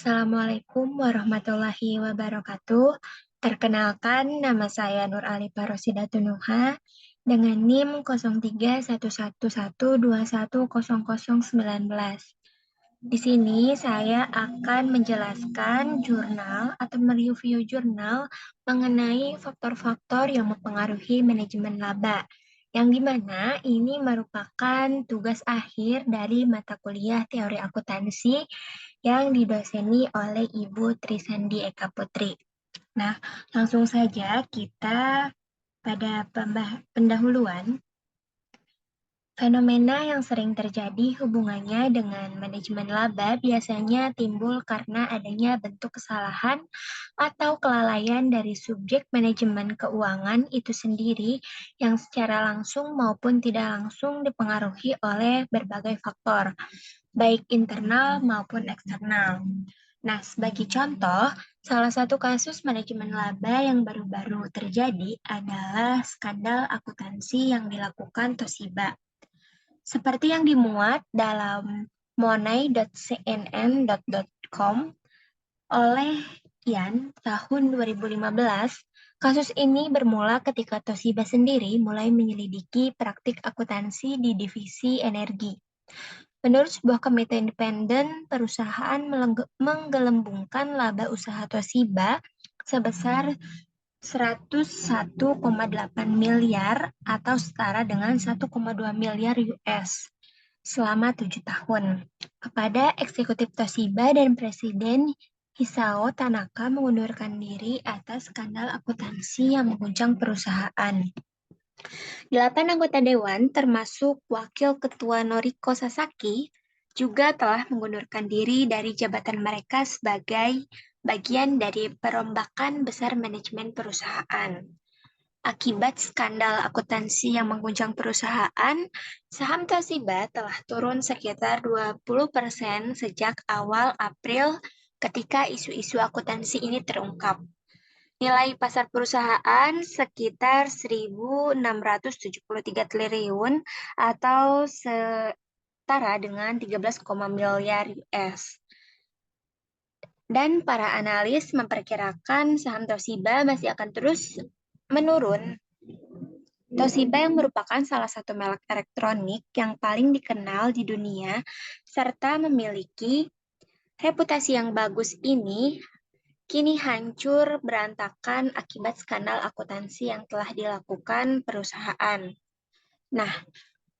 Assalamualaikum warahmatullahi wabarakatuh. Perkenalkan, nama saya Nur Alifa Rosida Tunuha dengan NIM 031112100019. Di sini saya akan menjelaskan jurnal atau mereview jurnal mengenai faktor-faktor yang mempengaruhi manajemen laba, yang dimana ini merupakan tugas akhir dari mata kuliah teori akuntansi yang didoseni oleh Ibu Trisandi Eka Putri. Nah, langsung saja kita pada pendahuluan. Fenomena yang sering terjadi hubungannya dengan manajemen laba biasanya timbul karena adanya bentuk kesalahan atau kelalaian dari subjek manajemen keuangan itu sendiri yang secara langsung maupun tidak langsung dipengaruhi oleh berbagai faktor, baik internal maupun eksternal. Nah, sebagai contoh, salah satu kasus manajemen laba yang baru-baru terjadi adalah skandal akuntansi yang dilakukan Toshiba. Seperti yang dimuat dalam money.cnn.com oleh Ian tahun 2015, kasus ini bermula ketika Toshiba sendiri mulai menyelidiki praktik akuntansi di divisi energi. Menurut sebuah komite independen, perusahaan menggelembungkan laba usaha Toshiba sebesar 101,8 miliar atau setara dengan 1,2 miliar US selama 7 tahun kepada eksekutif Toshiba dan Presiden Hisao Tanaka mengundurkan diri atas skandal akuntansi yang mengguncang perusahaan. 8 anggota dewan, termasuk Wakil Ketua Noriko Sasaki, juga telah mengundurkan diri dari jabatan mereka sebagai bagian dari perombakan besar manajemen perusahaan. Akibat skandal akuntansi yang mengguncang perusahaan, saham Toshiba telah turun sekitar 20% sejak awal April ketika isu-isu akuntansi ini terungkap. Nilai pasar perusahaan sekitar 1.673 triliun atau setara dengan 13, miliar US. Dan para analis memperkirakan saham Toshiba masih akan terus menurun. Toshiba yang merupakan salah satu merek elektronik yang paling dikenal di dunia serta memiliki reputasi yang bagus ini kini hancur berantakan akibat skandal akuntansi yang telah dilakukan perusahaan. Nah,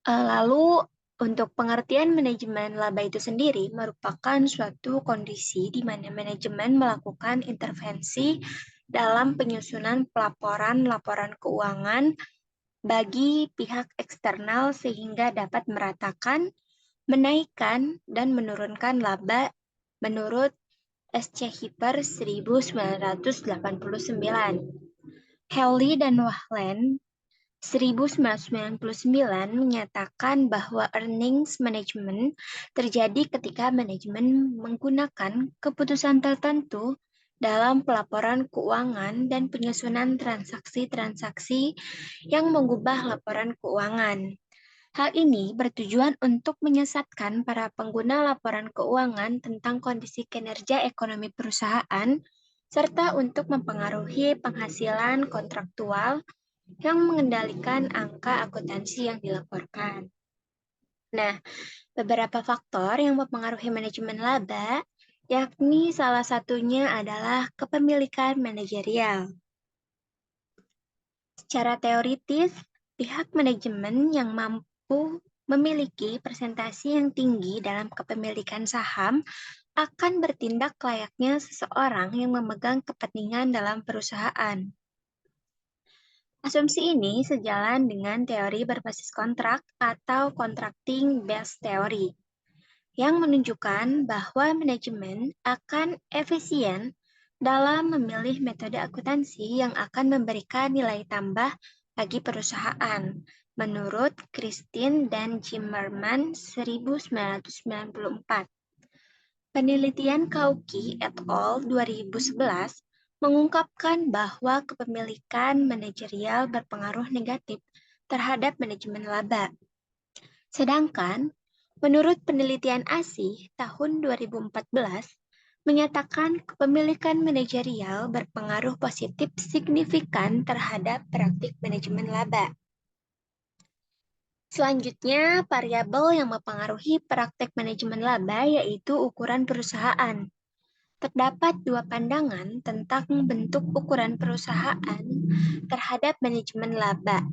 lalu untuk pengertian manajemen laba itu sendiri merupakan suatu kondisi di mana manajemen melakukan intervensi dalam penyusunan laporan keuangan bagi pihak eksternal sehingga dapat meratakan, menaikkan, dan menurunkan laba menurut SC Hyper 1989. Hawley dan Wahlen 1999 menyatakan bahwa earnings management terjadi ketika manajemen menggunakan keputusan tertentu dalam pelaporan keuangan dan penyusunan transaksi-transaksi yang mengubah laporan keuangan. Hal ini bertujuan untuk menyesatkan para pengguna laporan keuangan tentang kondisi kinerja ekonomi perusahaan, serta untuk mempengaruhi penghasilan kontraktual yang mengendalikan angka akuntansi yang dilaporkan. Nah, beberapa faktor yang mempengaruhi manajemen laba, yakni salah satunya adalah kepemilikan manajerial. Secara teoritis, pihak manajemen yang mampu memiliki presentasi yang tinggi dalam kepemilikan saham akan bertindak layaknya seseorang yang memegang kepentingan dalam perusahaan. Asumsi ini sejalan dengan teori berbasis kontrak atau contracting based theory, yang menunjukkan bahwa manajemen akan efisien dalam memilih metode akuntansi yang akan memberikan nilai tambah bagi perusahaan, menurut Christine dan Zimmerman 1994. Penelitian Kauki et al. 2011 mengungkapkan bahwa kepemilikan manajerial berpengaruh negatif terhadap manajemen laba. Sedangkan, menurut penelitian ASI tahun 2014, menyatakan kepemilikan manajerial berpengaruh positif signifikan terhadap praktik manajemen laba. Selanjutnya, variabel yang mempengaruhi praktik manajemen laba yaitu ukuran perusahaan. Terdapat dua pandangan tentang bentuk ukuran perusahaan terhadap manajemen laba.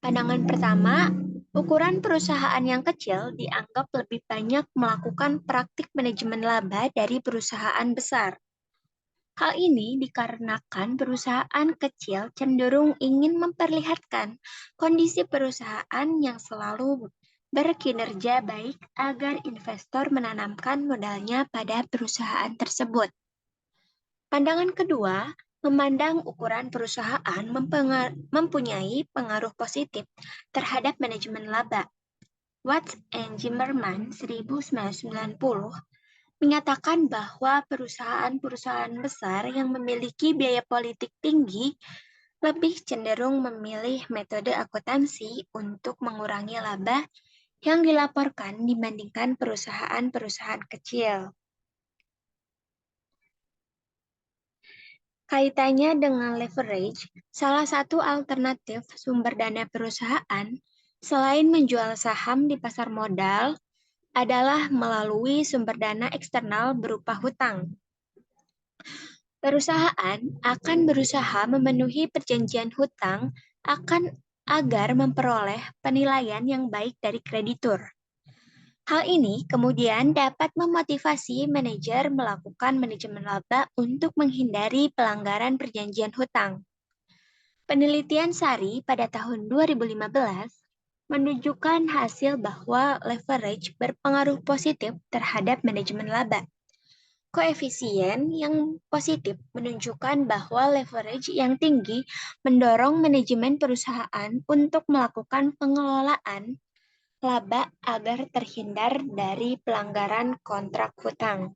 Pandangan pertama, ukuran perusahaan yang kecil dianggap lebih banyak melakukan praktik manajemen laba dari perusahaan besar. Hal ini dikarenakan perusahaan kecil cenderung ingin memperlihatkan kondisi perusahaan yang selalu berkinerja baik agar investor menanamkan modalnya pada perusahaan tersebut. Pandangan kedua, memandang ukuran perusahaan mempunyai pengaruh positif terhadap manajemen laba. Watts and Zimmerman 1990 menyatakan bahwa perusahaan-perusahaan besar yang memiliki biaya politik tinggi lebih cenderung memilih metode akuntansi untuk mengurangi laba yang dilaporkan dibandingkan perusahaan-perusahaan kecil. Kaitannya dengan leverage, salah satu alternatif sumber dana perusahaan selain menjual saham di pasar modal adalah melalui sumber dana eksternal berupa hutang. Perusahaan akan berusaha memenuhi perjanjian hutang agar memperoleh penilaian yang baik dari kreditur. Hal ini kemudian dapat memotivasi manajer melakukan manajemen laba untuk menghindari pelanggaran perjanjian hutang. Penelitian SARI pada tahun 2015 menunjukkan hasil bahwa leverage berpengaruh positif terhadap manajemen laba. Koefisien yang positif menunjukkan bahwa leverage yang tinggi mendorong manajemen perusahaan untuk melakukan pengelolaan laba agar terhindar dari pelanggaran kontrak hutang.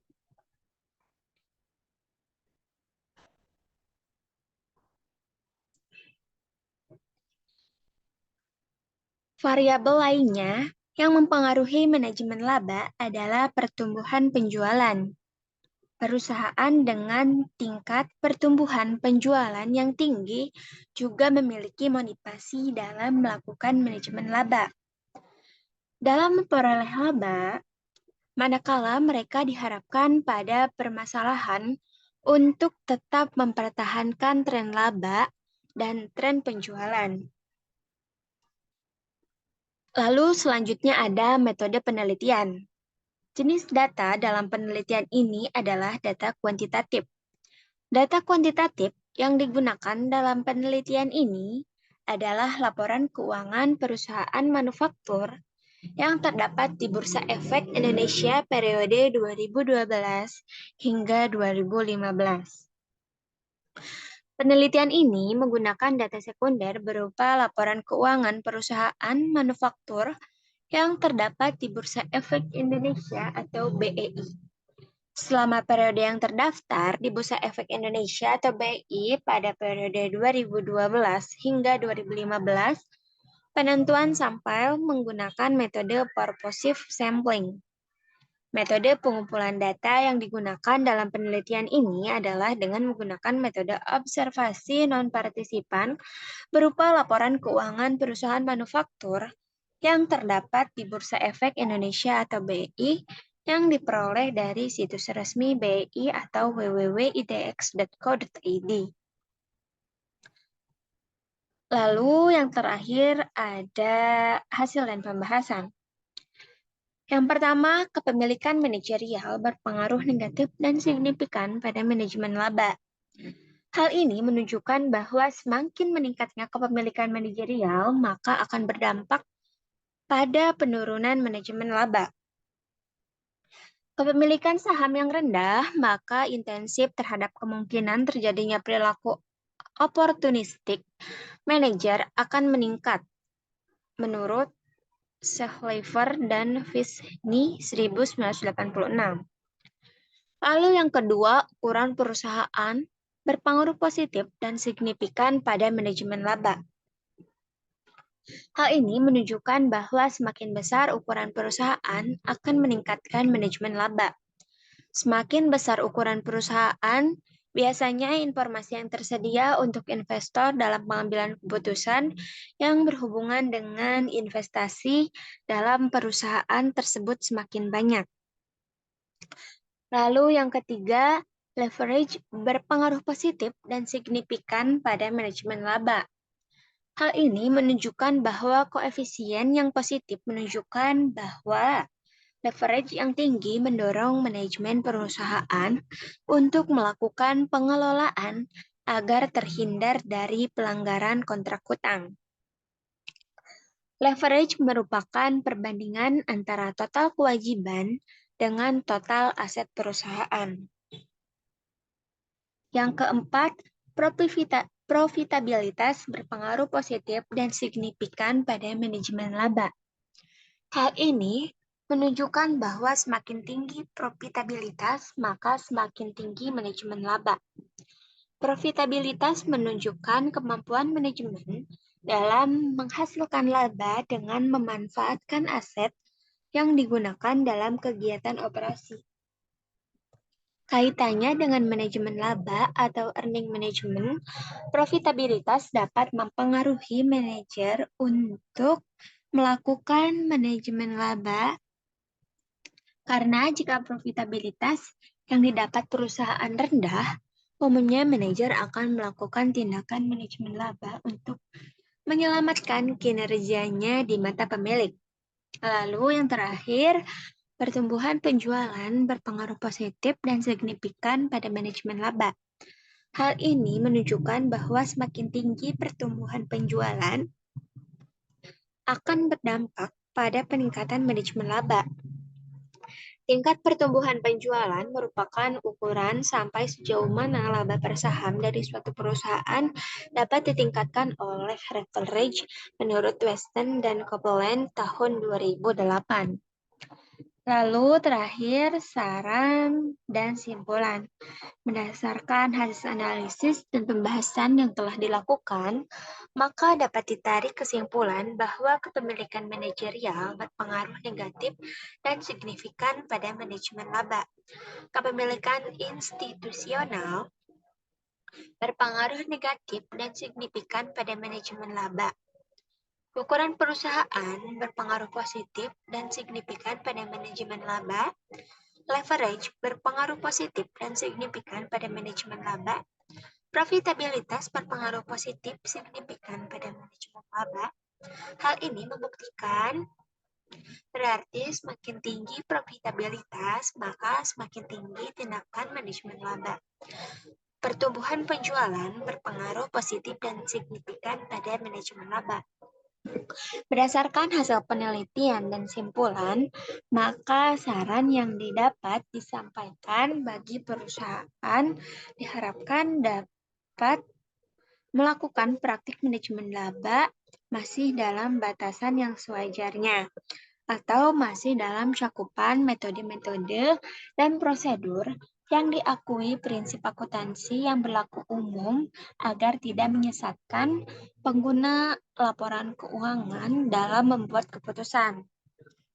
Variabel lainnya yang mempengaruhi manajemen laba adalah pertumbuhan penjualan. Perusahaan dengan tingkat pertumbuhan penjualan yang tinggi juga memiliki motivasi dalam melakukan manajemen laba. Dalam memperoleh laba, manakala mereka diharapkan pada permasalahan untuk tetap mempertahankan tren laba dan tren penjualan. Lalu selanjutnya ada metode penelitian. Jenis data dalam penelitian ini adalah data kuantitatif. Data kuantitatif yang digunakan dalam penelitian ini adalah laporan keuangan perusahaan manufaktur yang terdapat di Bursa Efek Indonesia periode 2012 hingga 2015. Penelitian ini menggunakan data sekunder berupa laporan keuangan perusahaan manufaktur yang terdapat di Bursa Efek Indonesia atau BEI. Selama periode yang terdaftar di Bursa Efek Indonesia atau BEI pada periode 2012 hingga 2015, penentuan sampel menggunakan metode purposive sampling. Metode pengumpulan data yang digunakan dalam penelitian ini adalah dengan menggunakan metode observasi non-partisipan berupa laporan keuangan perusahaan manufaktur yang terdapat di Bursa Efek Indonesia atau BEI yang diperoleh dari situs resmi BEI atau www.idx.co.id. Lalu yang terakhir ada hasil dan pembahasan. Yang pertama, kepemilikan manajerial berpengaruh negatif dan signifikan pada manajemen laba. Hal ini menunjukkan bahwa semakin meningkatnya kepemilikan manajerial, maka akan berdampak pada penurunan manajemen laba. Kepemilikan saham yang rendah, maka intensif terhadap kemungkinan terjadinya perilaku oportunistik manajer akan meningkat, menurut Sheflever dan Vishney 1986. Lalu yang kedua, ukuran perusahaan berpengaruh positif dan signifikan pada manajemen laba. Hal ini menunjukkan bahwa semakin besar ukuran perusahaan akan meningkatkan manajemen laba. Semakin besar ukuran perusahaan, biasanya informasi yang tersedia untuk investor dalam pengambilan keputusan yang berhubungan dengan investasi dalam perusahaan tersebut semakin banyak. Lalu yang ketiga, leverage berpengaruh positif dan signifikan pada manajemen laba. Hal ini menunjukkan bahwa koefisien yang positif menunjukkan bahwa leverage yang tinggi mendorong manajemen perusahaan untuk melakukan pengelolaan agar terhindar dari pelanggaran kontrak hutang. Leverage merupakan perbandingan antara total kewajiban dengan total aset perusahaan. Yang keempat, profitabilitas berpengaruh positif dan signifikan pada manajemen laba. Hal ini menunjukkan bahwa semakin tinggi profitabilitas, maka semakin tinggi manajemen laba. Profitabilitas menunjukkan kemampuan manajemen dalam menghasilkan laba dengan memanfaatkan aset yang digunakan dalam kegiatan operasi. Kaitannya dengan manajemen laba atau earning management, profitabilitas dapat mempengaruhi manajer untuk melakukan manajemen laba karena jika profitabilitas yang didapat perusahaan rendah, umumnya manajer akan melakukan tindakan manajemen laba untuk menyelamatkan kinerjanya di mata pemilik. Lalu yang terakhir, pertumbuhan penjualan berpengaruh positif dan signifikan pada manajemen laba. Hal ini menunjukkan bahwa semakin tinggi pertumbuhan penjualan akan berdampak pada peningkatan manajemen laba. Tingkat pertumbuhan penjualan merupakan ukuran sampai sejauh mana laba per saham dari suatu perusahaan dapat ditingkatkan oleh leverage menurut Weston dan Copeland tahun 2008. Lalu terakhir, saran dan simpulan. Berdasarkan hasil analisis dan pembahasan yang telah dilakukan, maka dapat ditarik kesimpulan bahwa kepemilikan manajerial berpengaruh negatif dan signifikan pada manajemen laba. Kepemilikan institusional berpengaruh negatif dan signifikan pada manajemen laba. Ukuran perusahaan berpengaruh positif dan signifikan pada manajemen laba. Leverage berpengaruh positif dan signifikan pada manajemen laba. Profitabilitas berpengaruh positif signifikan pada manajemen laba. Hal ini membuktikan berarti semakin tinggi profitabilitas, maka semakin tinggi tindakan manajemen laba. Pertumbuhan penjualan berpengaruh positif dan signifikan pada manajemen laba. Berdasarkan hasil penelitian dan simpulan, maka saran yang didapat disampaikan bagi perusahaan diharapkan dapat melakukan praktik manajemen laba masih dalam batasan yang sewajarnya, atau masih dalam cakupan metode-metode dan prosedur yang diakui prinsip akuntansi yang berlaku umum agar tidak menyesatkan pengguna laporan keuangan dalam membuat keputusan.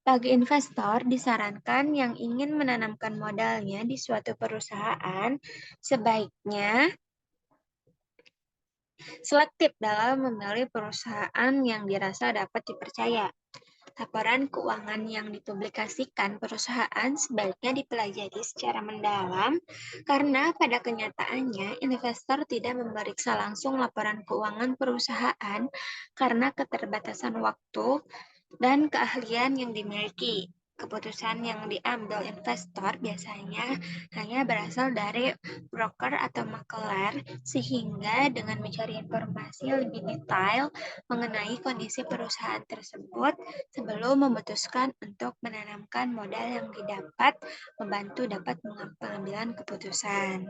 Bagi investor, disarankan yang ingin menanamkan modalnya di suatu perusahaan, sebaiknya selektif dalam memilih perusahaan yang dirasa dapat dipercaya. Laporan keuangan yang dipublikasikan perusahaan sebaiknya dipelajari secara mendalam karena pada kenyataannya investor tidak memeriksa langsung laporan keuangan perusahaan karena keterbatasan waktu dan keahlian yang dimiliki. Keputusan yang diambil investor biasanya hanya berasal dari broker atau makelar, sehingga dengan mencari informasi lebih detail mengenai kondisi perusahaan tersebut sebelum memutuskan untuk menanamkan modal yang didapat, membantu dapat pengambilan keputusan.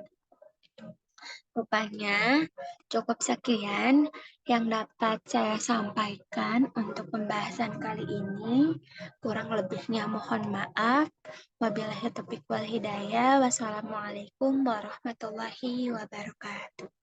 Rupanya cukup sekian yang dapat saya sampaikan untuk pembahasan kali ini. Kurang lebihnya mohon maaf. Wabillahi taufiq wal hidayah. Wassalamualaikum warahmatullahi wabarakatuh.